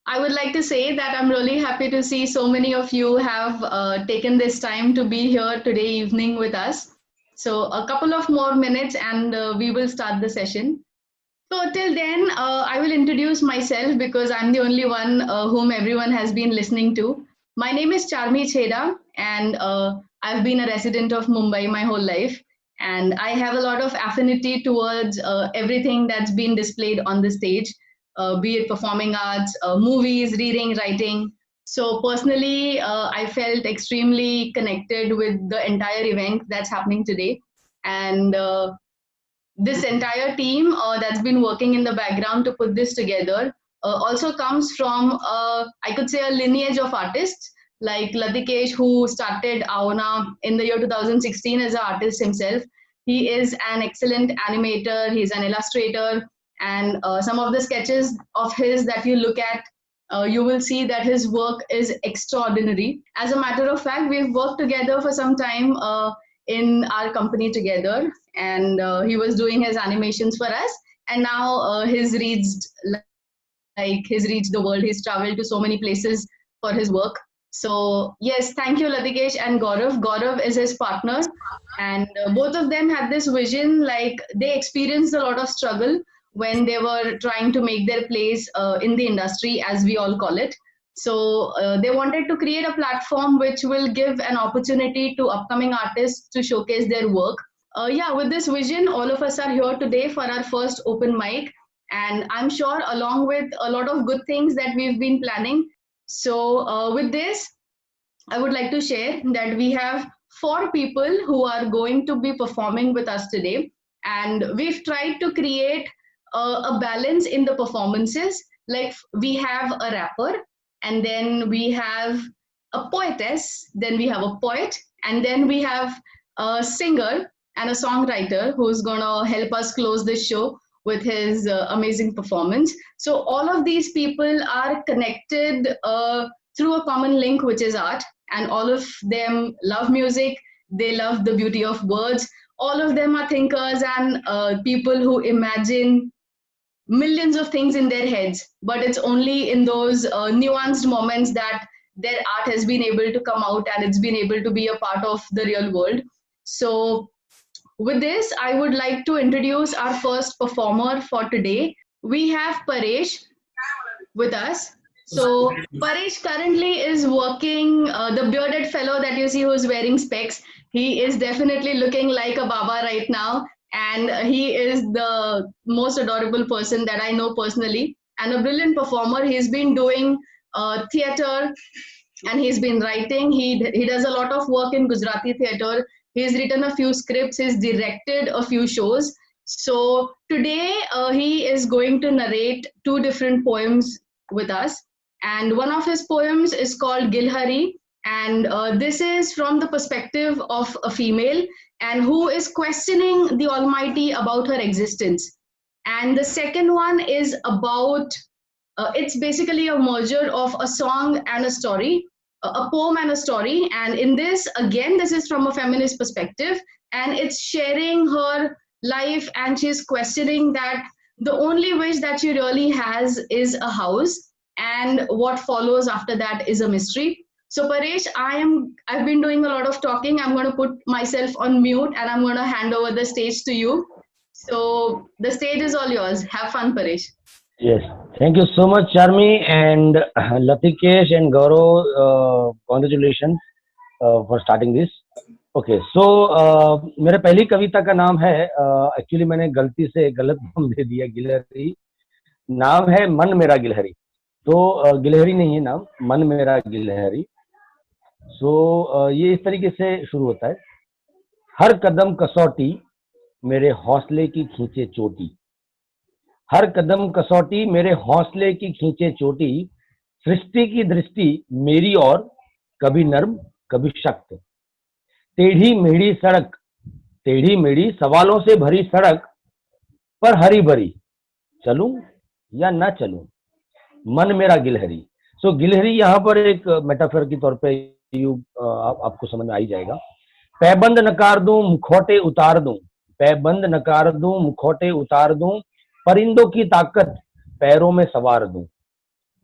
I would like to say that I'm really happy to see so many of you have taken this time to be here today evening with us. So, a couple of more minutes and we will start the session. So, till then, I will introduce myself because I'm the only one whom everyone has been listening to. My name is Charmi Chheda, and I've been a resident of Mumbai my whole life. And I have a lot of affinity towards everything that's been displayed on the stage, be it performing arts, movies, reading, writing. So, personally, I felt extremely connected with the entire event that's happening today. And this entire team that's been working in the background to put this together also comes from, I could say, a lineage of artists like Latikesh, who started Aona in the year 2016 as an artist himself. He is an excellent animator, he's an illustrator, and some of the sketches of his that you look at, you will see that his work is extraordinary. As a matter of fact, we've worked together for some time in our company together, and he was doing his animations for us, and now he's reached the world, he's traveled to so many places for his work. So yes, thank you Latikesh and Gaurav is his partner, and both of them had this vision, like they experienced a lot of struggle when they were trying to make their place in the industry, as we all call it. So they wanted to create a platform which will give an opportunity to upcoming artists to showcase their work. Yeah, with this vision, all of us are here today for our first open mic, and I'm sure along with a lot of good things that we've been planning. So, with this, I would like to share that we have four people who are going to be performing with us today, and we've tried to create a balance in the performances. Like, we have a rapper, and then we have a poetess, then we have a poet, and then we have a singer and a songwriter who's gonna help us close this show with his amazing performance. So all of these people are connected through a common link, which is art, and all of them love music. They love the beauty of words. All of them are thinkers and people who imagine millions of things in their heads, but it's only in those nuanced moments that their art has been able to come out and it's been able to be a part of the real world. So with this, I would like to introduce our first performer for today. We have Paresh with us. So Paresh currently is working, the bearded fellow that you see who's wearing specs. He is definitely looking like a Baba right now, and he is the most adorable person that I know personally, and a brilliant performer. He's been doing theater, and he's been writing. He does a lot of work in Gujarati theater. He's written a few scripts. He's directed a few shows. So today he is going to narrate two different poems with us, and one of his poems is called Gilhari, and this is from the perspective of a female and who is questioning the Almighty about her existence. And the second one is about, it's basically a merger of a song and a story, a poem and a story. And in this, again, this is from a feminist perspective, and it's sharing her life, and she's questioning that the only wish that she really has is a house, and what follows after that is a mystery. So Paresh, I've been doing a lot of talking. I'm going to put myself on mute and I'm going to hand over the stage to you. So the stage is all yours. Have fun, Paresh. Yes, thank you so much, Charmi and Latikesh and Gaurav. Congratulations for starting this. Okay so मेरे पहली कविता का नाम है, actually मैंने गलती से गलत नाम दे दिया, गिलहरी नाम है, मन मेरा गिलहरी। तो गिलहरी नहीं है नाम, मन मेरा गिलहरी। सो ये इस तरीके से शुरू होता है। हर कदम कसौटी मेरे हौसले की खींचे चोटी, हर कदम कसौटी मेरे हौसले की खींचे चोटी, सृष्टि की दृष्टि मेरी और कभी नर्म कभी शक्त, टेढ़ी मेढ़ी सड़क, टेढ़ी मेढ़ी सवालों से भरी सड़क पर हरी भरी, चलूं या ना चलूं, मन मेरा गिलहरी। सो गिलहरी यहाँ पर एक मेटाफर के तौर पे आपको समझ में आ ही जाएगा। पैबंद नकार दूं मुखौटे उतार दूं, पैबंद नकार दूं मुखौटे उतार दूं, परिंदों की ताकत पैरों में सवार दूं,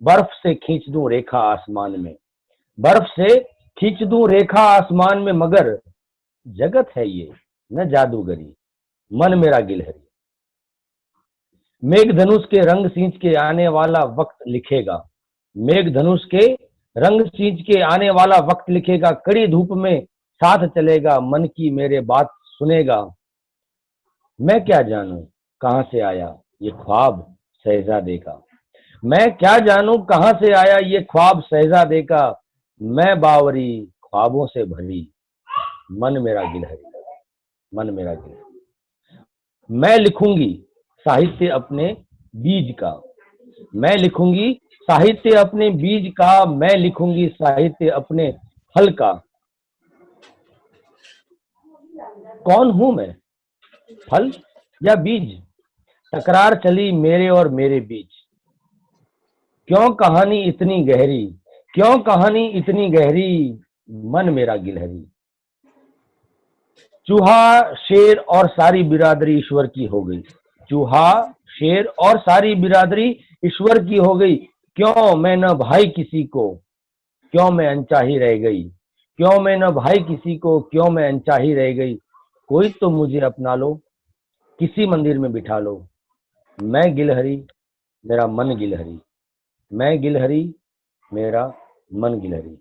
बर्फ से खींच दूं रेखा आसमान में, बर्फ से खींच दूं रेखा आसमान में, मगर जगत है ये न जादूगरी, मन मेरा गिलहरी। मेघ धनुष के रंग सींच के आने वाला वक्त लिखेगा, मेघ धनुष के रंग सींच के आने वाला वक्त लिखेगा, कड़ी धूप में साथ चलेगा, मन की मेरे बात सुनेगा। मैं क्या जानूं कहां से आया ये ख्वाब शहजादे का, मैं क्या जानूं कहां से आया ये ख्वाब शहजादे का, मैं बावरी ख्वाबों से भरी, मन मेरा गिलहरी, मन मेरा गिलहरी। मैं लिखूंगी साहित्य अपने बीज का, मैं लिखूंगी साहित्य अपने बीज का, मैं लिखूंगी साहित्य अपने फल का। कौन हूं मैं, फल या बीज, तकरार चली मेरे और मेरे बीच, क्यों कहानी इतनी गहरी, क्यों कहानी इतनी गहरी, मन मेरा गिलहरी। चूहा शेर और सारी बिरादरी ईश्वर की हो गई, चूहा शेर और सारी बिरादरी ईश्वर की हो गई, क्यों मैं न भाई किसी को, क्यों मैं अनचाही रह गई, क्यों मैं न भाई किसी को, क्यों मैं अनचाही रह गई। कोई तो मुझे अपना लो, किसी मंदिर में बिठा लो, मैं गिलहरी मेरा मन गिलहरी, मैं गिलहरी मेरा मन गिलहरी।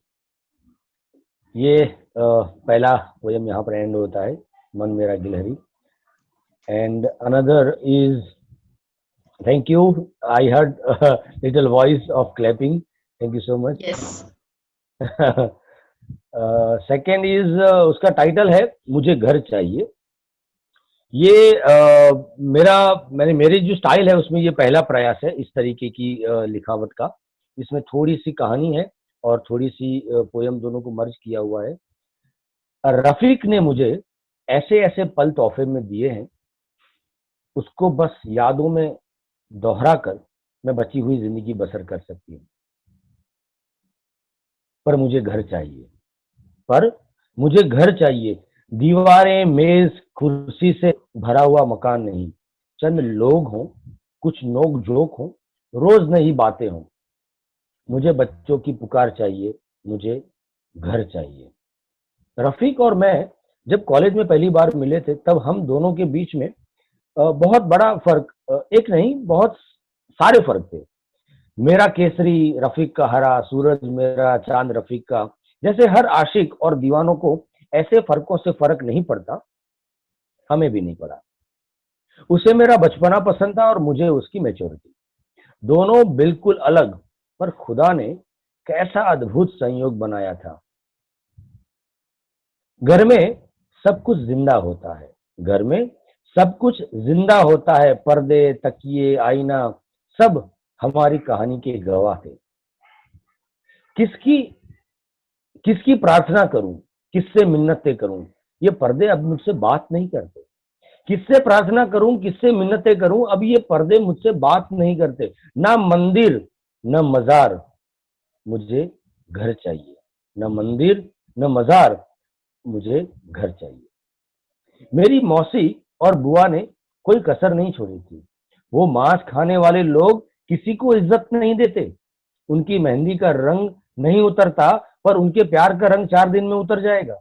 ये पहला पोयम यहाँ पर एंड होता है, मन मेरा गिलहरी। And another is, thank you, I heard little voice of clapping, thank you so much. Yes. Second is, उसका टाइटल है मुझे घर चाहिए। ये मेरी जो स्टाइल है उसमें ये पहला प्रयास है इस तरीके की लिखावट का। इसमें थोड़ी सी कहानी है और थोड़ी सी पोयम, दोनों को मर्ज किया हुआ है। रफीक ने मुझे ऐसे ऐसे पल तोहफे में दिए हैं, उसको बस यादों में दोहरा कर मैं बची हुई जिंदगी बसर कर सकती हूँ। पर मुझे घर चाहिए, पर मुझे घर चाहिए, दीवारें मेज कुर्सी से भरा हुआ मकान नहीं, चंद लोग हों, कुछ नोक झोंक हो, रोज नई बातें हों। मुझे बच्चों की पुकार चाहिए, मुझे घर चाहिए। रफीक और मैं जब कॉलेज में पहली बार मिले थे, तब हम दोनों के बीच में बहुत बड़ा फर्क, एक नहीं बहुत सारे फर्क थे। मेरा केसरी रफीक का हरा, सूरज मेरा चांद रफीक का। जैसे हर आशिक और दीवानों को ऐसे फर्कों से फर्क नहीं पड़ता, हमें भी नहीं पड़ा। उसे मेरा बचपना पसंद था और मुझे उसकी मैच्योरिटी। दोनों बिल्कुल अलग, पर खुदा ने कैसा अद्भुत संयोग बनाया था। घर में सब कुछ जिंदा होता है, घर में सब कुछ जिंदा होता है, पर्दे तकिए आईना सब हमारी कहानी के गवाह थे। किसकी किसकी प्रार्थना करूं, किससे मिन्नतें करूं, ये पर्दे अब मुझसे बात नहीं करते। किससे प्रार्थना करूं, किससे मिन्नतें करूं, अब ये पर्दे मुझसे बात नहीं करते। ना मंदिर न मजार, मुझे घर चाहिए। न मंदिर न मजार, मुझे घर चाहिए। मेरी मौसी और बुआ ने कोई कसर नहीं छोड़ी थी। वो मांस खाने वाले लोग किसी को इज्जत नहीं देते। उनकी मेहंदी का रंग नहीं उतरता, पर उनके प्यार का रंग 4 दिन में उतर जाएगा।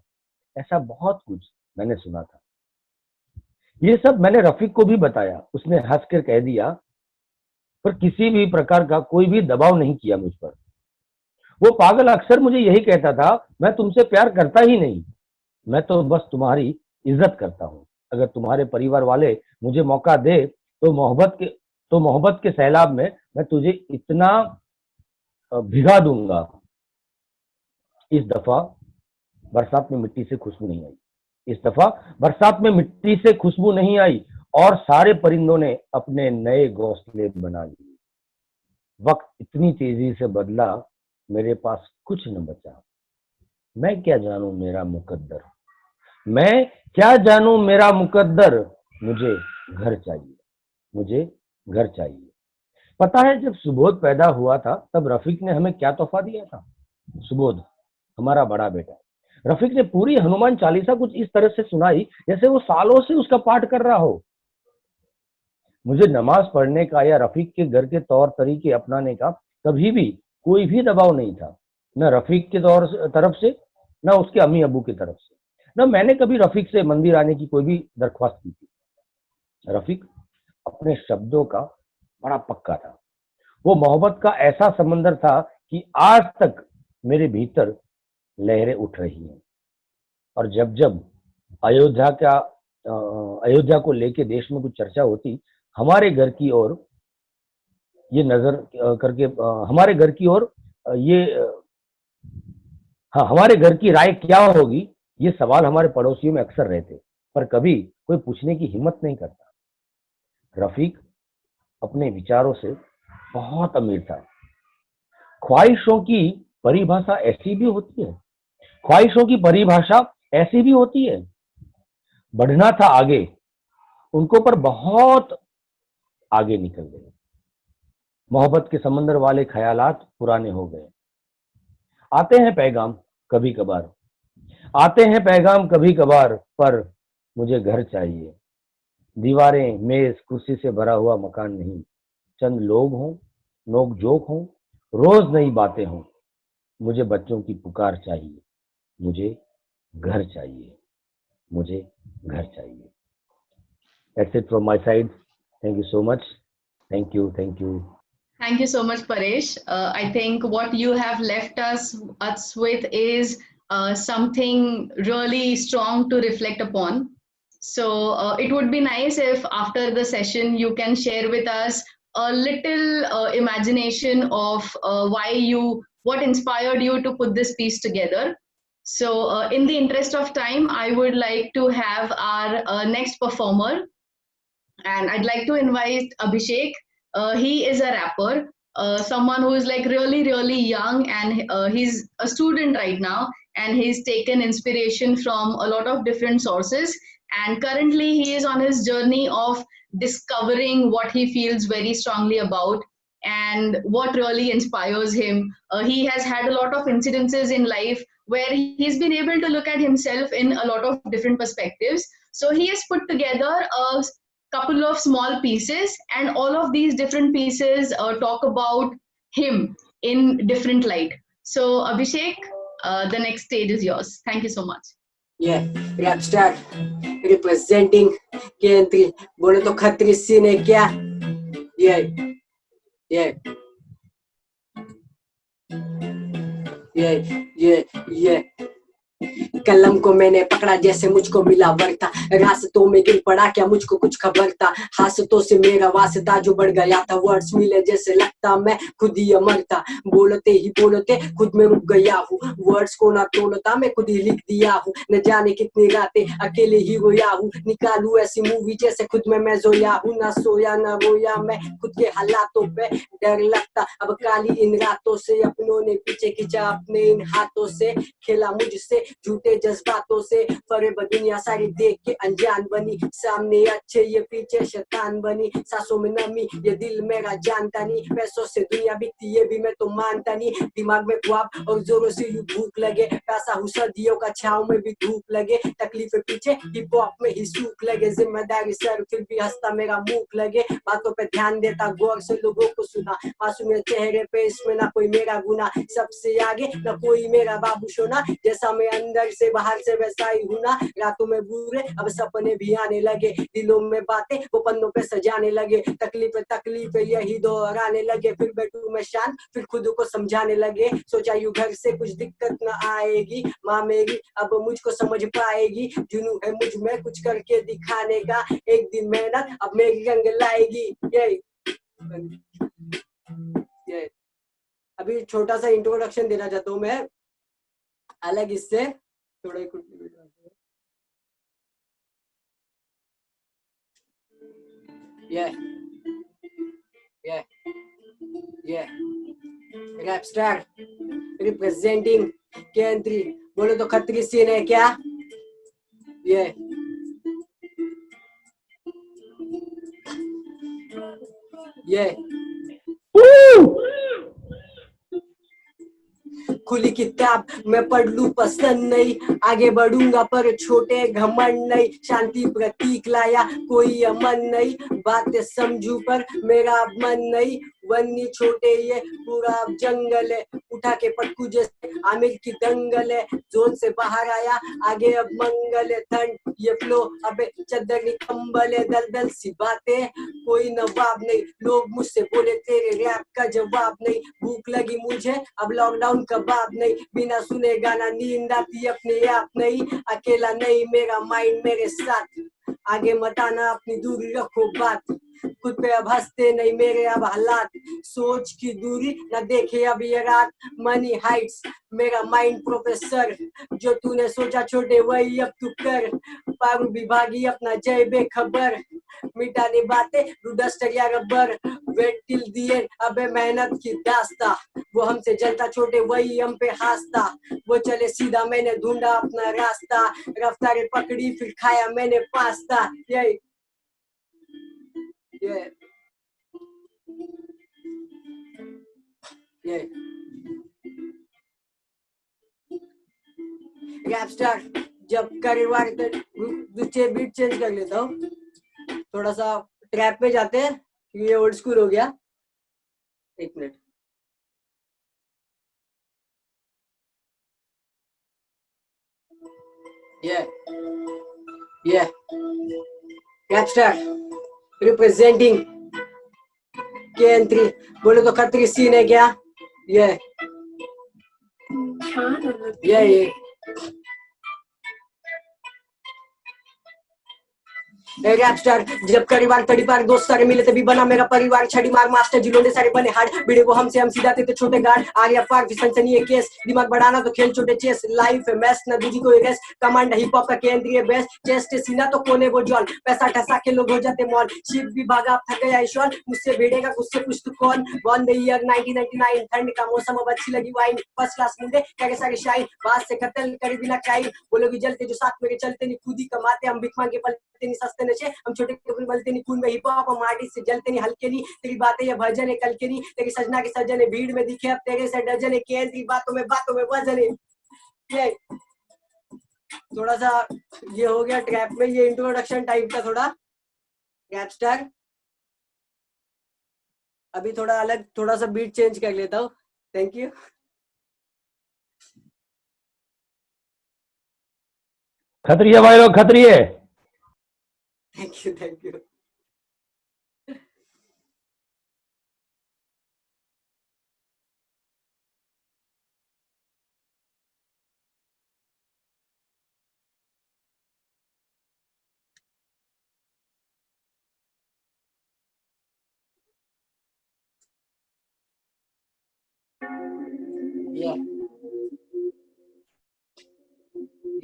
ऐसा बहुत कुछ मैंने सुना था। ये सब मैंने रफीक को भी बताया। उसने हंस कर कह दिया, पर किसी भी प्रकार का कोई भी दबाव नहीं किया मुझ पर। वो पागल अक्सर मुझे यही कहता था, मैं तुमसे प्यार करता ही नहीं, मैं तो बस तुम्हारी इज्जत करता हूँ। अगर तुम्हारे परिवार वाले मुझे मौका दे तो मोहब्बत के सैलाब में मैं तुझे इतना भिगा दूंगा। इस दफा बरसात में मिट्टी से खुशबू नहीं आई, इस दफा बरसात में मिट्टी से खुशबू नहीं आई, और सारे परिंदों ने अपने नए घोंसले बना लिए। वक्त इतनी तेजी से बदला, मेरे पास कुछ न बचा। मैं क्या जानूं मेरा मुकद्दर, मैं क्या जानूं मेरा मुकद्दर, मुझे घर चाहिए, मुझे घर चाहिए। पता है जब सुबोध पैदा हुआ था, तब रफीक ने हमें क्या तोहफा दिया था? सुबोध, हमारा बड़ा बेटा। रफीक ने पूरी हनुमान चालीसा कुछ इस तरह से सुनाई जैसे वो सालों से उसका पाठ कर रहा हो। मुझे नमाज पढ़ने का या रफीक के घर के तौर तरीके अपनाने का कभी भी कोई भी दबाव नहीं था, न रफीक की तरफ से, न उसके अम्मी अबू की तरफ से, न मैंने कभी रफीक से मंदिर आने की कोई भी दरख्वास्त की थी। रफीक अपने शब्दों का बड़ा पक्का था। वो मोहब्बत का ऐसा समंदर था कि आज तक मेरे भीतर लहरें उठ रही हैं। और जब जब अयोध्या का अयोध्या को लेके देश में कुछ चर्चा होती, हमारे घर की ओर ये नजर करके हमारे घर की ओर ये हाँ, हमारे घर की राय क्या होगी, ये सवाल हमारे पड़ोसियों में अक्सर रहते, पर कभी कोई पूछने की हिम्मत नहीं करता। रफीक अपने विचारों से बहुत अमीर था। ख्वाहिशों की परिभाषा ऐसी भी होती है, ख्वाहिशों की परिभाषा ऐसी भी होती है। बढ़ना था आगे, उनको पर बहुत आगे निकल गए। मोहब्बत के समंदर वाले ख्यालात पुराने हो गए। आते हैं पैगाम कभी कभार, आते हैं पैगाम कभी कभार, पर मुझे घर चाहिए। दीवारें, मेज, कुर्सी से भरा हुआ मकान नहीं, चंद लोग हों, नोक जोक हों, रोज नई बातें हों। मुझे बच्चों की पुकार चाहिए, मुझे घर चाहिए, मुझे घर चाहिए। That's it from my side. Thank you so much. Thank you, thank you. Thank you so much, Paresh. I think what you have left us with is something really strong to reflect upon. So it would be nice if after the session you can share with us a little imagination of what inspired you to put this piece together. So in the interest of time, I would like to have our next performer, and I'd like to invite Abhishek. He is a rapper, someone who is like really, really young, and he's a student right now, and he's taken inspiration from a lot of different sources. And currently, he is on his journey of discovering what he feels very strongly about and what really inspires him. He has had a lot of incidences in life where he's been able to look at himself in a lot of different perspectives. So he has put together a couple of small pieces, and all of these different pieces talk about him in different light. So Abhishek, the next stage is yours. Thank you so much. Yeah, rap star representing Kendri. बोले तो Khatri scene है क्या? Yeah, yeah. Yeah. कलम को मैंने पकड़ा जैसे मुझको मिला वर्ता, रास्तों में गिर पड़ा क्या मुझको कुछ खबर था, हासतों से मेरा वास्ता जो बढ़ गया था, वर्ड्स मिले जैसे लगता मैं खुद ही अमर था, बोलते ही बोलते खुद में रुक गया हूँ, वर्ड्स को ना तोड़ता मैं खुद ही लिख दिया हूँ, न जाने कितनी रातें अकेले ही रोया हूँ, निकालू ऐसी मूवी जैसे खुद में मैं जोया हूँ, ना सोया ना रोया मैं खुद के हालातों पे, डर लगता अब काली इन रातों से, अपनों ने पीछे खींचा अपने इन हाथों से, खेला मुझसे झूठे जज्बातों से, फरेब दुनिया सारी देख के अनजान बनी, सामने अच्छे ये पीछे शैतान बनी, सांसों में नमी ये दिल मेरा जानता नहीं, पैसों से दुनिया बिकती ये भी मैं तो मानता नहीं, दिमाग में ख्वाब और जोरों से यूं भूख लगे, पैसा हूँ सर्दियों का छाँव में भी धूप लगे, तकलीफें पीछे हिप हॉप में ही सूख लगे, जिम्मेदारी सर फिर भी हंसता मेरा मुंह लगे, बातों पे ध्यान देता गौर से लोगों को सुना, मासूम चेहरे पे इसमें ना कोई मेरा गुना, सबसे आगे ना कोई मेरा बाबू सोना, जैसा मैं अंदर से बाहर से वैसा ही हूं ना, रातों में बुरे अब सपने भी आने लगे, दिलों में बातें वो पन्नों पे सजाने लगे, तकलीफें यही दोहराने लगे, फिर बैठू मैं शांत फिर खुद को समझाने लगे, सोचा यूं घर से कुछ दिक्कत न आएगी, माँ मेरी अब मुझको समझ पाएगी, जुनू है मुझ में कुछ करके दिखाने का, एक दिन मेहनत अब मेरी रंग लाएगी। ये अभी छोटा सा इंट्रोडक्शन देना चाहता हूँ मैं, अलग इससे थोड़ा ही कुछ रैप स्टार रिप्रेजेंटिंग केंद्री, बोलो तो खतरी सीन है क्या? खुली किताब मैं पढ़ लूं पसंद नहीं, आगे बढ़ूंगा पर छोटे घमंड नहीं, शांति प्रतीक लाया कोई अमन नहीं, बातें समझू पर मेरा मन नहीं, वन्नी छोटे ये पूरा अब जंगल है, उठा के पटकू जैसे आमिर की दंगल है, जोन से बाहर आया आगे अब मंगल है, ठंड ये फ्लो अबे चद्दर कंबल है, दलदल सी बातें कोई नवाब नहीं, लोग मुझसे बोले तेरे रैप का जवाब नहीं, भूख लगी मुझे अब लॉकडाउन कबाब नहीं, बिना सुने गाना नींद आती अपने आप नहीं, अकेला नहीं मेरा माइंड मेरे साथ, आगे मत आना अपनी दूरी रखो बात, खुद पे अब हंसते नहीं मेरे अब हालात, सोच की दूरी न देखे अब ये रात, मनी हाइट्स मेरा माइंड प्रोफेसर, जो तूने सोचा छोटे वही अब तू कर, पारू विभागी अपना जय बेखबर, मिटाने बातें डस्टर या rubber, wait till the end अबे मेहनत की दास्ता, वो हमसे जलता छोटे वही हम पे हंसता, वो चले सीधा मैंने ढूंढा अपना रास्ता, रफ्तार पकड़ी फिर खाया मैंने पास्ता, ये रैप स्टार जब करीवार दूसरे बीट चेंज कर लेता हूँ, थोड़ा सा ट्रैप पे जाते हैं, ये ओल्ड स्कूल हो गया, एक मिनट। ये रैप स्टार रिप्रेजेंटिंग KN3, बोले तो खतरी सीन है क्या, ये रैप स्टार जब करीबार तड़ी पार दोस्त सारे मिले तभी बना मेरा परिवार, छड़ी मार मास्टर जिलोने सारे बने हार्ड, भिड़े वो हमसे हम सीधा थे छोटे गार्ड, आर्या पार सनसनी ये केस, दिमाग बढ़ाना तो खेल छोटे चेस, लाइफ है मैस ना दूजी कोई रेस, कमांड हिप हॉप का केंद्रीय बेस्ट, चेस्ट सीना तो कोने वो जॉन, पैसा ठसा के लोग हो जाते मॉल, शिप भी भागा थक गया ईश्वर, मुझसे भिड़ेगा मुझसे कुछ तो कौन, वन द ईयर 1999, ठंड का मौसम अब अच्छी लगी वाइन, फर्स्ट क्लास मुंडे करे सारे शाइन, बात से कत्ल करे बिना क्राइम, बोलोगी जलते जो साथ मेरे चलते नहीं खुद ही कमाते, हम भिख मांगे पलते नहीं सस्ते नशे, हम छोटे कपड़े मलते नहीं खून में हिप हॉप, हम माटी से जलते नहीं हल्के नहीं, तेरी बातें ये भजन है कल के नहीं, तेरी सजना के सजन है भीड़ में दिखे अब तेरे से डजन है, केंद्री बातों में वजन है, ये थोड़ा सा ये हो गया ट्रैप में, ये इंट्रोडक्शन टाइप का थोड़ा रैप स्टार, अभी थोड़ा अलग थोड़ा सा बीट चेंज कर लेता हूँ, थैंक यू। खतरिए भाई लोग, खतरिए, thank you thank you.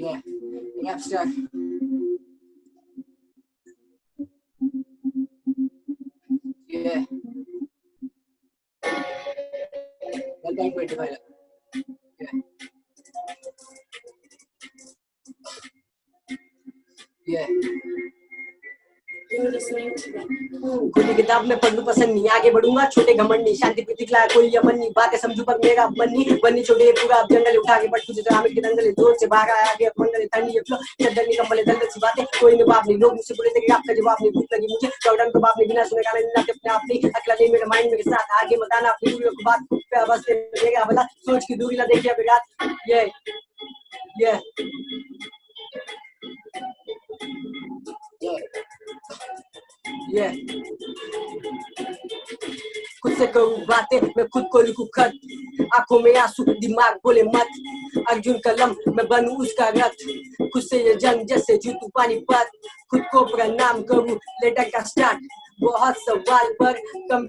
Yeah, rap star. Yeah. 1.25. Yeah. खुली किताब में पढ़ूं पसंद नहीं, आगे बढ़ूंगा छोटे घमंडी, शांति पे दिखला कोई यमन नहीं, बातें समझू पर मेरा बन्नी बन्नी छोटे पूरा जंगल उठा के पटकू जैसे आमिर के दंगल, जोर से भागा आगे मंगल ठंडी ये फ्लो, चद्दर नहीं कंबल दलदल सी बातें कोई नवाब नहीं, लोग मुझसे बोले तेरे आपका जवाब नहीं, भूख लगी मुझे लॉकडाउन के बाप ने बिना सुने गाना नहीं अपने आप नहीं, अकेला नहीं मेरा माइंड मेरे साथ, आगे मत आना अपनी दूरियों की बात पे बस मेरा भला, सोच की दूरी ना देखिए अभी रात, ये खुद से करूं बातें मैं खुद को लिखूं खत, आंखों में आंसू दिमाग बोले मत, अर्जुन कलम मैं बनूं उसका रथ, खुद से ये जंग जैसे जीतू पानीपत, खुद को प्रणाम करूं लेटर का स्टार्ट, बहुत सवाल पर कम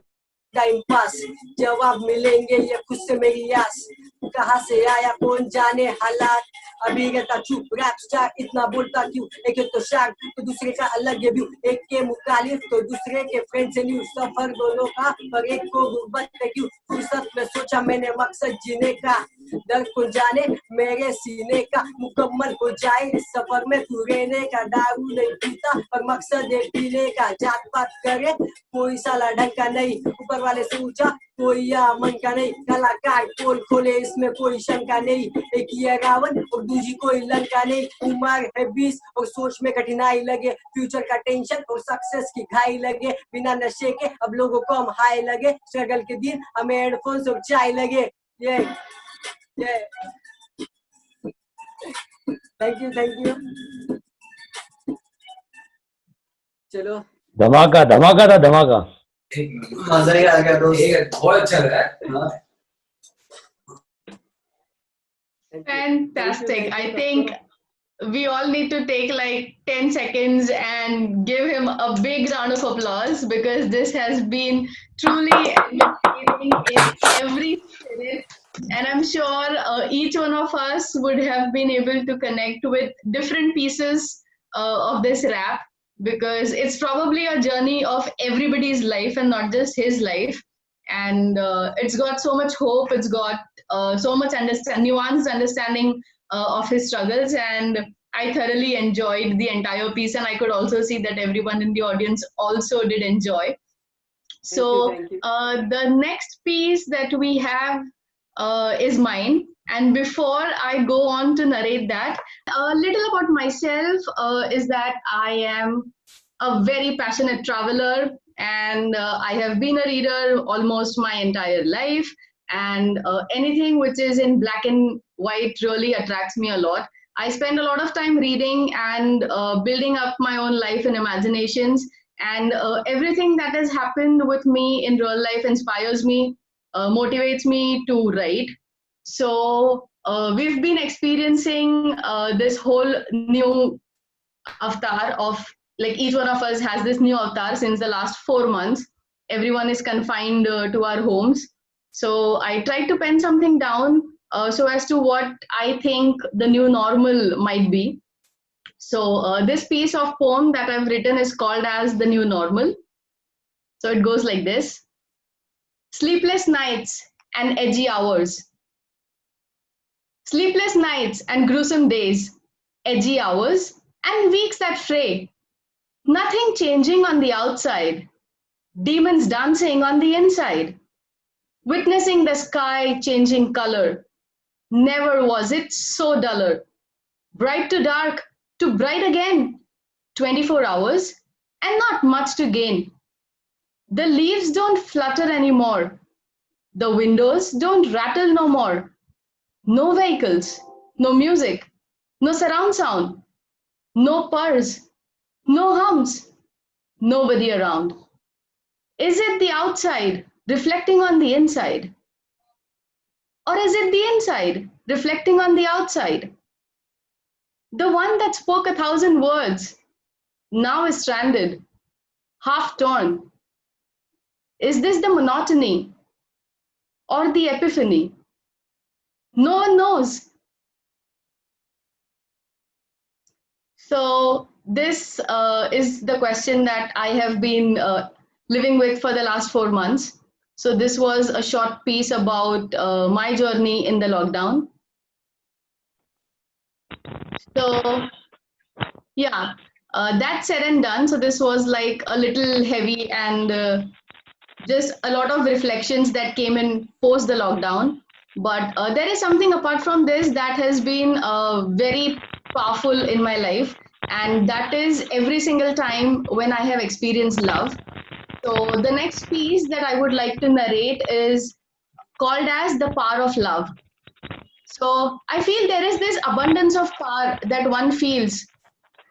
टाइम पास, जवाब मिलेंगे ये खुद से मेरी आस, कहाँ से आया कौन जाने हालात, अभी रहता चुप रैप स्टार इतना बोलता क्यों, एक तो शार्क तो दूसरे का अलग ये व्यू, एक के मुखालिफ तो दूसरे के फ्रेंड से न्यूज, सफर दोनों का पर एक को गुर्बत पे क्यों, फुर्सत में सोचा मैंने मकसद जीने का, दर्द को जाने मेरे सीने का, मुकम्मल हो जाए इस सफर में तू रहने का, दारू नहीं पीता पर मकसद है पीने का, जात पात करे कोई साला ढंग का नहीं, ऊपर ऊपर वाले से ऊंचा कोई या मन का नहीं, कलाकार पोल खोले इसमें कोई शंका नहीं, एक ही है रावण और दूसरी कोई लंका नहीं, उम्र है 20 और सोच में कठिनाई लगे, फ्यूचर का टेंशन और सक्सेस की घाई लगे, बिना नशे के अब लोगों को हम हाई लगे, स्ट्रगल के दिन हमें हेडफोन्स और चाय लगे। ये थैंक यू चलो धमाका धमाका था धमाका। मजा ही आ गया दोस्त, बहुत अच्छा लगा है। Fantastic. I think we all need to take like 10 seconds and give him a big round of applause because this has been truly entertaining in every spirit. And I'm sure each one of us would have been able to connect with different pieces of this rap because it's probably a journey of everybody's life and not just his life. And it's got so much hope, it's got so much nuanced understanding of his struggles, and I thoroughly enjoyed the entire piece, and I could also see that everyone in the audience also did enjoy. So thank you. The next piece that we have is mine, and before I go on to narrate that, a little about myself is that I am a very passionate traveler, and I have been a reader almost my entire life, and anything which is in black and white really attracts me a lot. I spend a lot of time reading and building up my own life and imaginations, and everything that has happened with me in real life inspires me, motivates me to write. So we've been experiencing this whole new avatar of, like, each one of us has this new avatar since the last 4 months. Everyone is confined to our homes. So I tried to pen something down so as to what I think the new normal might be. So this piece of poem that I've written is called as The New Normal. So it goes like this. Sleepless nights and edgy hours. Sleepless nights and gruesome days, edgy hours, and weeks that fray. Nothing changing on the outside. Demons dancing on the inside. Witnessing the sky changing color. Never was it so duller. Bright to dark to bright again. 24 hours and not much to gain. The leaves don't flutter anymore. The windows don't rattle no more. No vehicles, no music, no surround sound, no purrs, no hums, nobody around. Is it the outside reflecting on the inside? Or is it the inside reflecting on the outside? The one that spoke 1,000 words now is stranded, half torn. Is this the monotony or the epiphany? No one knows. So this is the question that I have been living with for the last 4 months. So this was a short piece about my journey in the lockdown. So yeah, that said and done. So this was like a little heavy and just a lot of reflections that came in post the lockdown. But there is something apart from this that has been very powerful in my life, and that is every single time when I have experienced love. So the next piece that I would like to narrate is called as The Power of Love. So I feel there is this abundance of power that one feels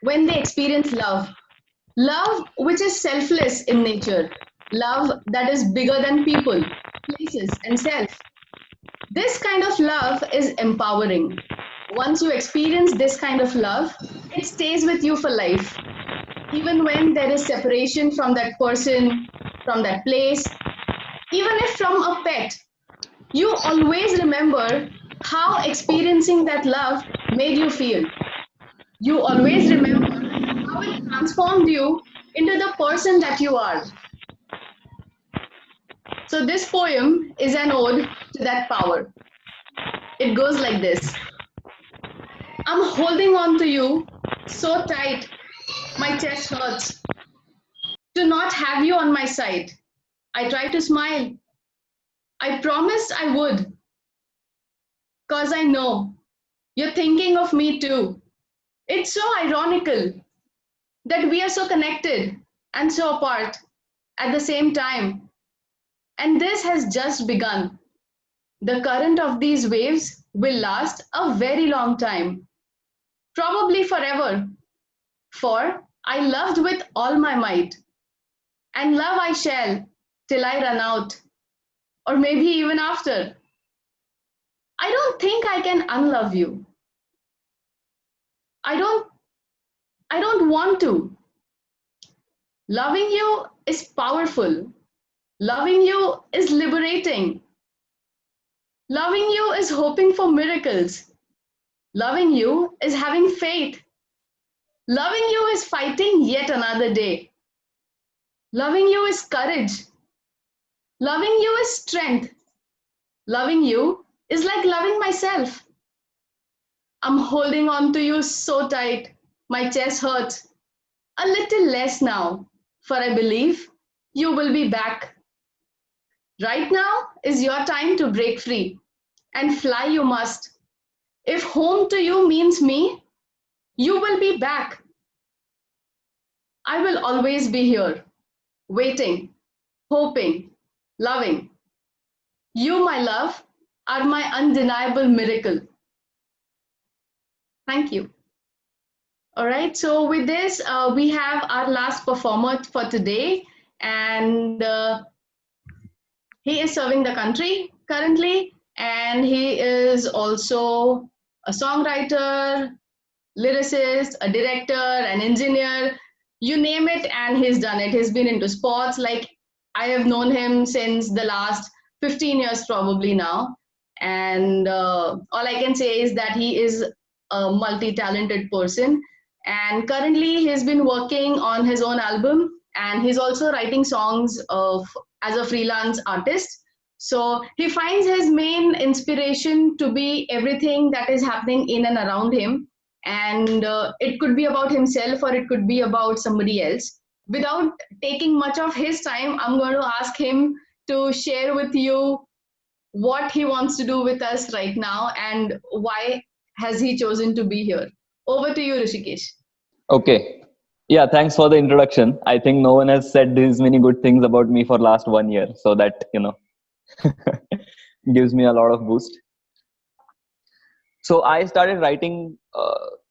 when they experience love. Love which is selfless in nature, love that is bigger than people, places, and self. This kind of love is empowering. Once you experience this kind of love, it stays with you for life. Even when there is separation from that person, from that place, even if from a pet, you always remember how experiencing that love made you feel. You always remember how it transformed you into the person that you are. So this poem is an ode to that power. It goes like this. I'm holding on to you so tight, my chest hurts to not have you on my side. I tried to smile. I promised I would, cause I know you're thinking of me too. It's so ironical that we are so connected and so apart at the same time. And this has just begun. The current of these waves will last a very long time, probably forever. For I loved with all my might, and love I shall till I run out, or maybe even after. I don't think I can unlove you. I don't I don't want to. Loving you is powerful. Loving you is liberating. Loving you is hoping for miracles. Loving you is having faith. Loving you is fighting yet another day. Loving you is courage. Loving you is strength. Loving you is like loving myself. I'm holding on to you so tight. My chest hurts. A little less now, for I believe you will be back. Right now is your time to break free, and fly you must. If home to you means me, you will be back. I will always be here, waiting, hoping, loving. You, my love, are my undeniable miracle. Thank you. All right, so with this, we have our last performer for today, and he is serving the country currently, and he is also a songwriter, lyricist, a director, an engineer, you name it, and he's done it. He's been into sports. Like, I have known him since the last 15 years, probably now. And all I can say is that he is a multi talented person. And currently, he's been working on his own album, and he's also writing songs as a freelance artist. So he finds his main inspiration to be everything that is happening in and around him, and it could be about himself or it could be about somebody else. Without taking much of his time, I'm going to ask him to share with you what he wants to do with us right now and why has he chosen to be here. Over to you, Rishikesh. Okay. Yeah, thanks for the introduction. I think no one has said these many good things about me for last 1 year, so that gives me a lot of boost. So I started writing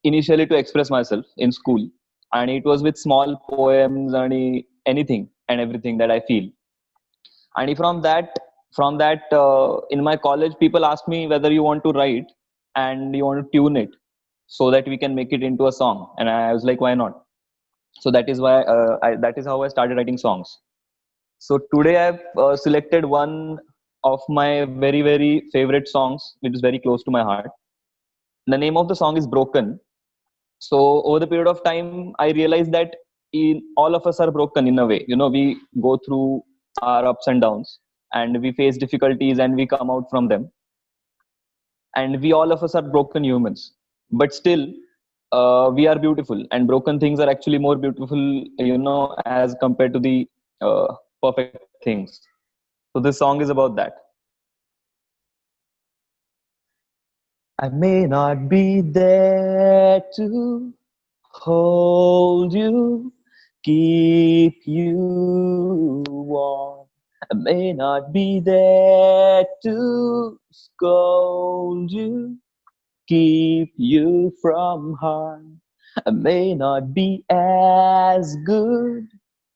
initially to express myself in school, and it was with small poems and anything and everything that I feel. And from that, in my college, people asked me whether you want to write and you want to tune it so that we can make it into a song. And I was like, why not? So that is why that is how I started writing songs. So today I've selected one of my very, very favorite songs, which is very close to my heart. The name of the song is Broken. So over the period of time, I realized that all of us are broken in a way. We go through our ups and downs, and we face difficulties, and we come out from them. And we all of us are broken humans, but still, we are beautiful. And broken things are actually more beautiful, as compared to the perfect things. So this song is about that. I may not be there to hold you, keep you warm. I may not be there to scold you, keep you from harm. I may not be as good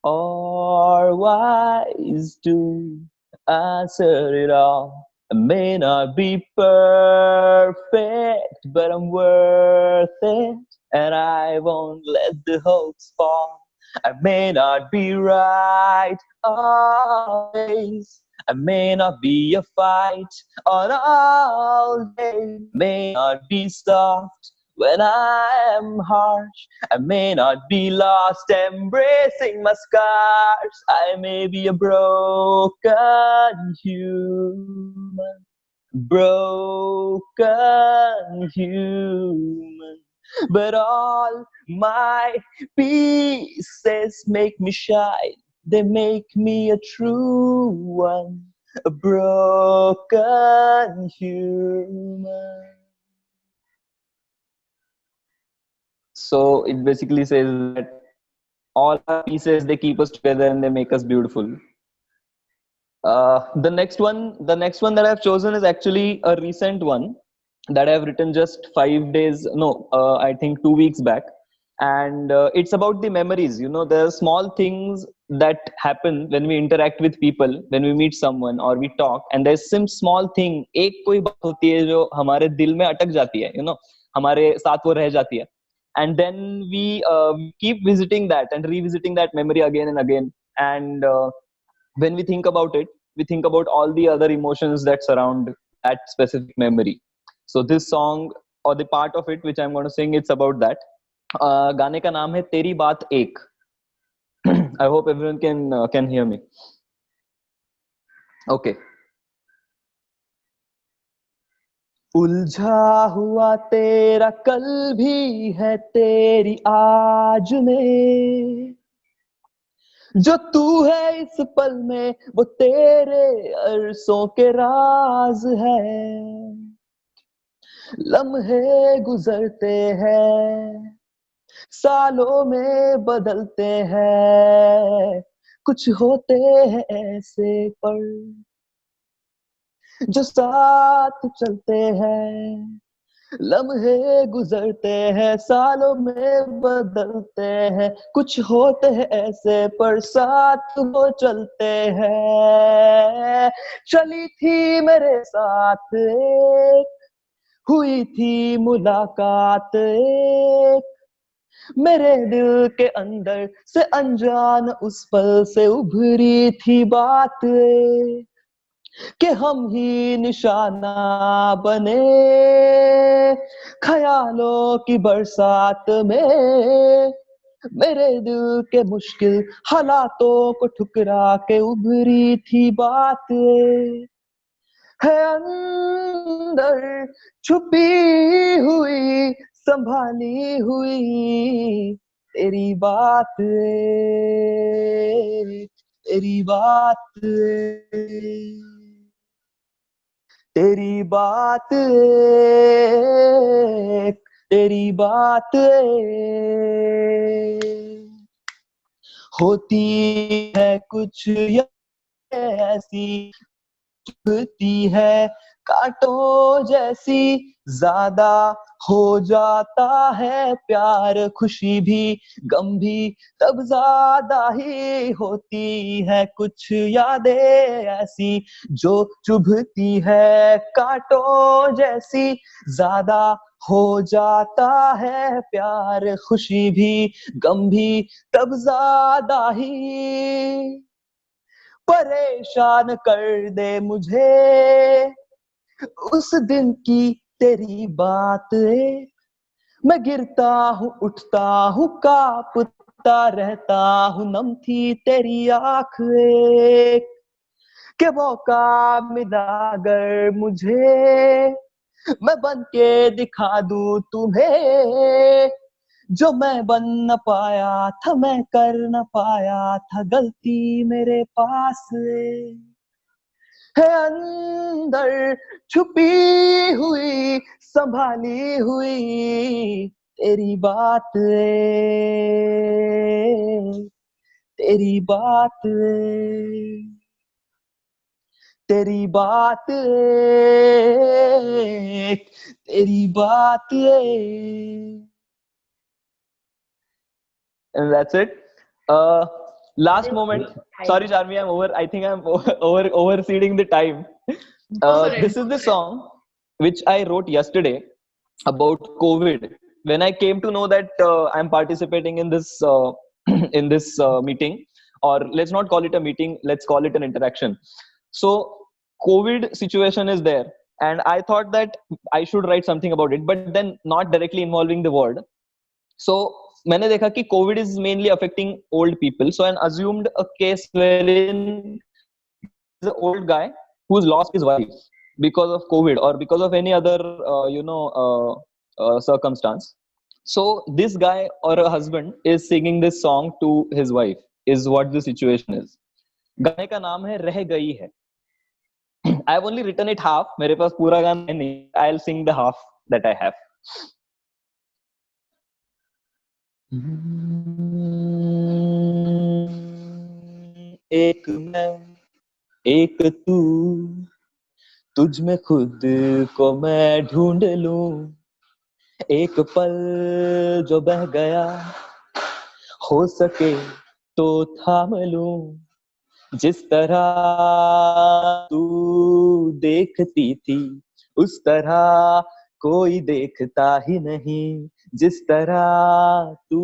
or wise to answer it all. I may not be perfect, but I'm worth it, and I won't let the hopes fall. I may not be right always. I may not be a fight on all day. May not be soft when I am harsh. I may not be lost embracing my scars. I may be a broken human. Broken human. But all my pieces make me shine. they make me a true one, a broken human. So it basically says that all our pieces, they keep us together and they make us beautiful. The next one that I've chosen is actually a recent one that I've written just 5 days, no, I think 2 weeks back. And it's about the memories. You know, there are small things that happen when we interact with people, when we meet someone or we talk, and there's some small thing, एक कोई बात होती है जो हमारे दिल में अटक जाती है, you know, हमारे साथ वो रह जाती है. And then we keep visiting that and revisiting that memory again and again. And when we think about it, we think about all the other emotions that surround that specific memory. So this song, or the part of it which I'm going to sing, it's about that. गाने का नाम है तेरी बात एक. I hope everyone can hear me. Okay. उलझा हुआ तेरा कल भी है तेरी आज में, जो तू है इस पल में वो तेरे अरसों के राज है. लम्हे गुजरते हैं, सालों में बदलते हैं, कुछ होते हैं ऐसे पल जो साथ चलते हैं. लम्हे गुजरते हैं, सालों में बदलते हैं, कुछ होते हैं ऐसे पर साथ वो चलते हैं. चली थी मेरे साथ एक, हुई थी मुलाकात एक, मेरे दिल के अंदर से अनजान उस पल से उभरी थी बात एक, कि हम ही निशाना बने ख्यालों की बरसात में. मेरे दिल के मुश्किल हालातों को ठुकरा के उभरी थी बात है अंदर छुपी हुई संभाली हुई तेरी बात तेरी बात तेरी बात तेरी बात होती है कुछ ऐसी, चुभती है कांटों जैसी, ज्यादा हो जाता है प्यार, खुशी भी गम भी तब ज्यादा ही होती है कुछ यादें ऐसी, जो चुभती है कांटों जैसी, ज्यादा हो जाता है प्यार, खुशी भी गम भी तब ज्यादा ही. परेशान कर दे मुझे उस दिन की तेरी बात, मैं गिरता हूँ उठता हूँ कांपता रहता हूँ, नम थी तेरी आँख एक, के मौका मिला अगर मुझे मैं बन के दिखा दूँ तुम्हें, जो मैं बन न पाया था मैं कर न पाया था, गलती मेरे पास है अंदर छुपी हुई संभाली हुई तेरी बात तेरी बात तेरी बात तेरी बात. And that's it. Last moment. Sorry, Charmi, I think I'm overseeding the time. This is the song which I wrote yesterday about COVID. When I came to know that I'm participating in this in this meeting, or let's not call it a meeting, let's call it an interaction. So COVID situation is there, and I thought that I should write something about it, but then not directly involving the word. So मैंने देखा कि COVID is mainly affecting old people, so I assumed a case wherein the old guy who's lost his wife because of COVID or because of any other circumstance. So this guy or a husband is singing this song to his wife, is what the situation is. गाने का नाम है रह गई है. I have only written it half. मेरे पास पूरा गाना नहीं. I'll sing the half that I have. एक मैं एक तू, तुझ में खुद को मैं ढूंढ लूं, एक पल जो बह गया हो सके तो थाम लूं, जिस तरह तू देखती थी उस तरह कोई देखता ही नहीं, जिस तरह तू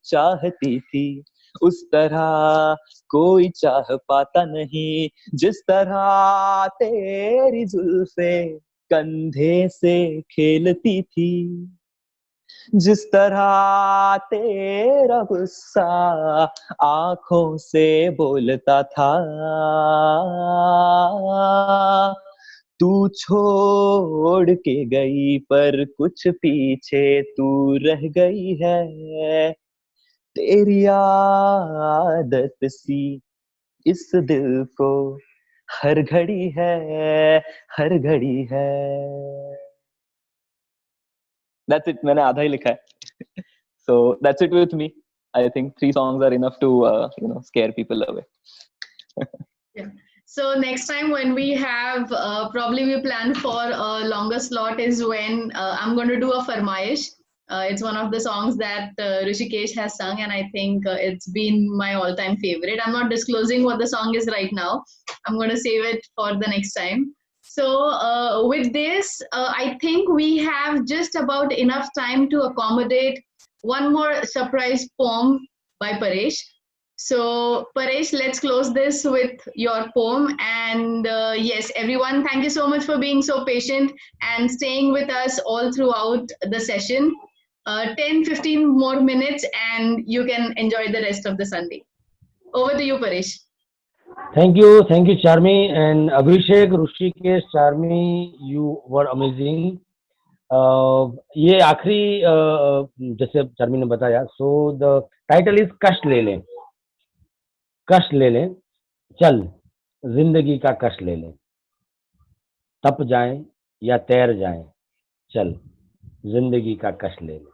चाहती थी उस तरह कोई चाह पाता नहीं, जिस तरह तेरी जुल्फे कंधे से खेलती थी, जिस तरह तेरा गुस्सा आंखों से बोलता था, तू छोड़ के गई पर कुछ पीछे तू रह गई है, तेरी आदत सी इस दिल को हर घड़ी है, हर घड़ी है. That's it. मैंने आधा ही लिखा है. So that's it with me. I think 3 songs are enough to scare people away. Yeah. So next time when we have probably we plan for a longer slot is when I'm going to do a Farmaish. It's one of the songs that Rishikesh has sung, and I think it's been my all-time favorite. I'm not disclosing what the song is right now. I'm going to save it for the next time. So with this, I think we have just about enough time to accommodate one more surprise poem by Paresh. So Paresh, let's close this with your poem. And yes, everyone, thank you so much for being so patient and staying with us all throughout the session. 10-15 more minutes and you can enjoy the rest of the Sunday. Over to you, Paresh. Thank you, Charmi, and Abhishek, Rushikesh, Charmi, you were amazing. ये आखिरी जैसे चार्मी ने बताया, so the title is कष्ट ले लें, कष्ट ले लें, चल जिंदगी का कष्ट ले लें, तप जाएं या तैर जाएं, चल जिंदगी का कष्ट ले लें,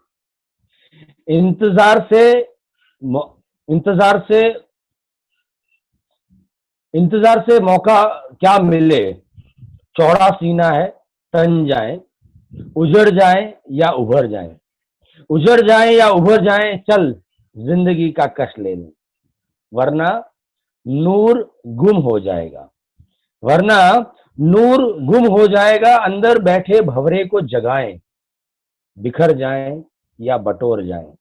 इंतजार से मौका क्या मिले, चौड़ा सीना है तन जाए, उजड़ जाए या उभर जाए, उजड़ जाए या उभर जाए, चल जिंदगी का कष्ट ले लें, वरना नूर गुम हो जाएगा, वरना नूर गुम हो जाएगा, अंदर बैठे भंवरे को जगाएं, बिखर जाएं या बटोर जाएं,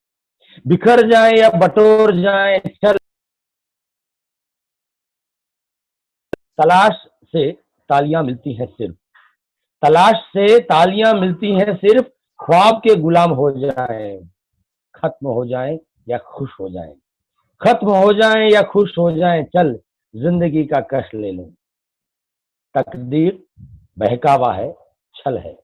बिखर जाएं या बटोर जाएं, चल तलाश से तालियां मिलती हैं सिर्फ, तलाश से तालियां मिलती हैं सिर्फ, ख्वाब के गुलाम हो जाएं, खत्म हो जाएं या खुश हो जाएं, खत्म हो जाएं या खुश हो जाएं, चल जिंदगी का कष्ट ले लें, तकदीर बहकावा है छल है,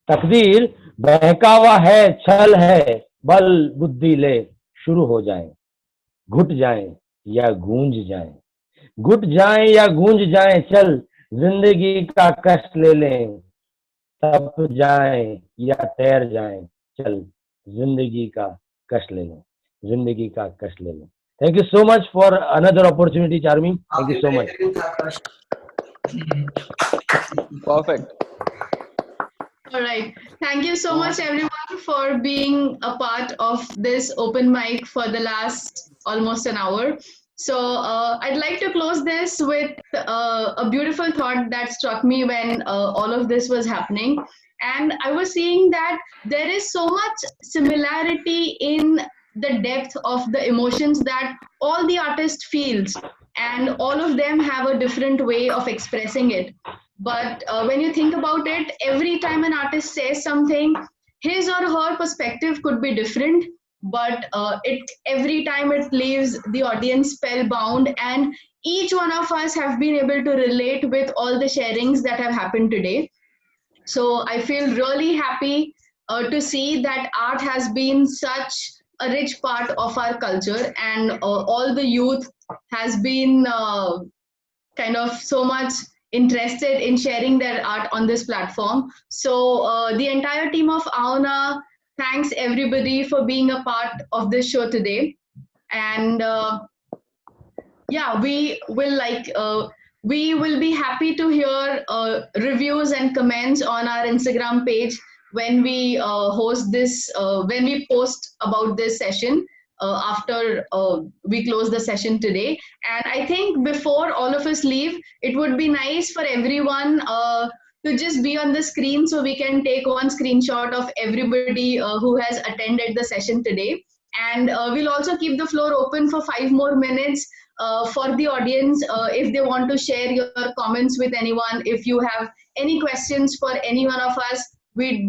तकदीर बहकावा है छल है, बल बुद्धि ले शुरू हो जाएं, घुट जाएं या गूंज जाएं, घुट जाएं या गूंज जाएं, चल जिंदगी का कष्ट ले लें, तप जाएं या तैर जाएं, चल जिंदगी का कष्ट ले लें, जिंदगी का कष्ट ले लें. Thank you so much for another opportunity, Charmi. Thank you so much. Perfect. All right. Thank you so much, everyone, for being a part of this open mic for the last almost an hour. So I'd like to close this with a beautiful thought that struck me when all of this was happening. And I was seeing that there is so much similarity in the depth of the emotions that all the artists feels, and all of them have a different way of expressing it. But when you think about it, every time an artist says something, his or her perspective could be different, but every time it leaves the audience spellbound, and each one of us have been able to relate with all the sharings that have happened today. So I feel really happy to see that art has been such a rich part of our culture, and all the youth has been kind of so much interested in sharing their art on this platform. So the entire team of Aona thanks everybody for being a part of this show today. And yeah, we will be happy to hear reviews and comments on our Instagram page when we when we post about this session after we close the session today. And I think before all of us leave, it would be nice for everyone to just be on the screen so we can take one screenshot of everybody who has attended the session today. And we'll also keep the floor open for 5 more minutes for the audience if they want to share your comments with anyone. If you have any questions for any one of us, we'd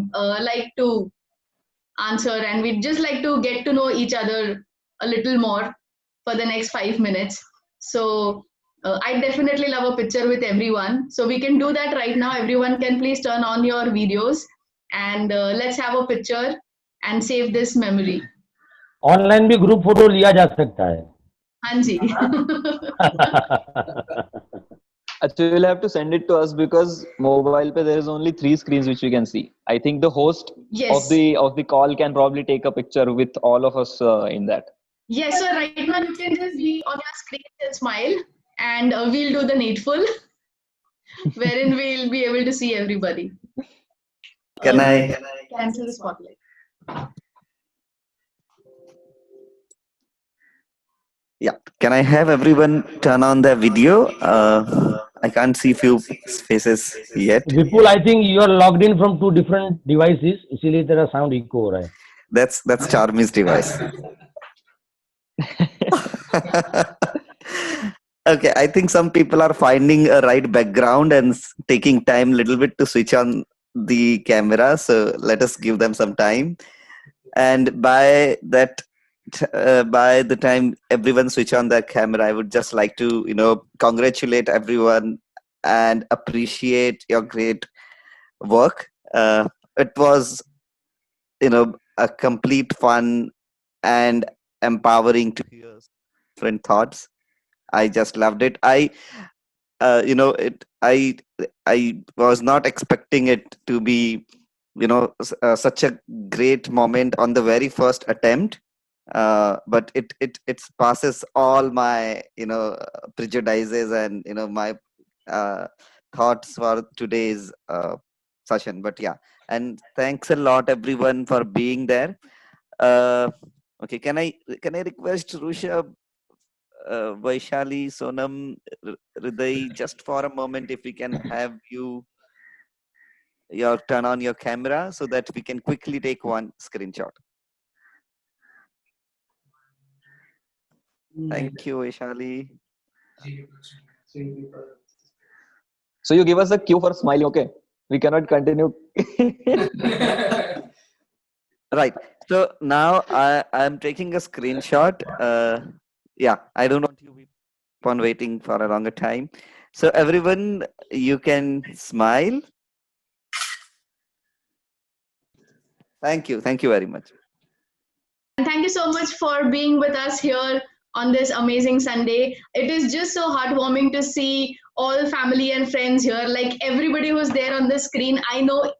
like to answer, and we'd just like to get to know each other a little more for the next 5 minutes. So I definitely love a picture with everyone. So we can do that right now. Everyone can please turn on your videos and let's have a picture and save this memory. Online भी group photo लिया जा सकता है. हाँ जी. Actually, you'll have to send it to us because mobile pe there is only 3 screens which we can see. I think the host Yes. of the call can probably take a picture with all of us in that. Yes, so right now you can just be on your screen and smile, and we'll do the needful, wherein we'll be able to see everybody. Can I? Cancel the spotlight. Yeah. Can I have everyone turn on their video? I can't see few faces yet. Vipul, I think you are logged in from 2 different devices, इसीलिए तेरा sound echo हो रहा है. That's Charmi's device. Okay, I think some people are finding a right background and taking time a little bit to switch on the camera. So let us give them some time. And by the time everyone switch on their camera, I would just like to, congratulate everyone and appreciate your great work. It was, a complete fun and empowering to hear different thoughts. I just loved it. I was not expecting it to be, such a great moment on the very first attempt. But it passes all my prejudices and my thoughts for today's session. But yeah, and thanks a lot everyone for being there. Okay, can I request Rusha, Vaishali, Sonam, Hriday, just for a moment, if we can have your turn on your camera so that we can quickly take one screenshot. Thank you, Vaishali. So you give us a cue for smiling, okay? We cannot continue. Right. So now I'm taking a screenshot. Yeah, I don't want you to keep on waiting for a longer time. So everyone, you can smile. Thank you. Thank you very much. And thank you so much for being with us here on this amazing Sunday. It is just so heartwarming to see all family and friends here. Like everybody who's there on the screen, I know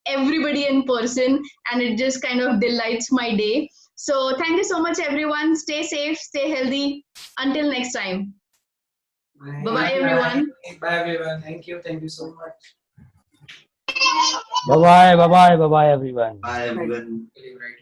everybody in person, and it just kind of delights my day. So thank you so much, everyone. Stay safe, stay healthy. Until next time. Bye-bye, everyone. Bye, everyone. Thank you so much. Bye bye everyone. Bye everyone. Really great.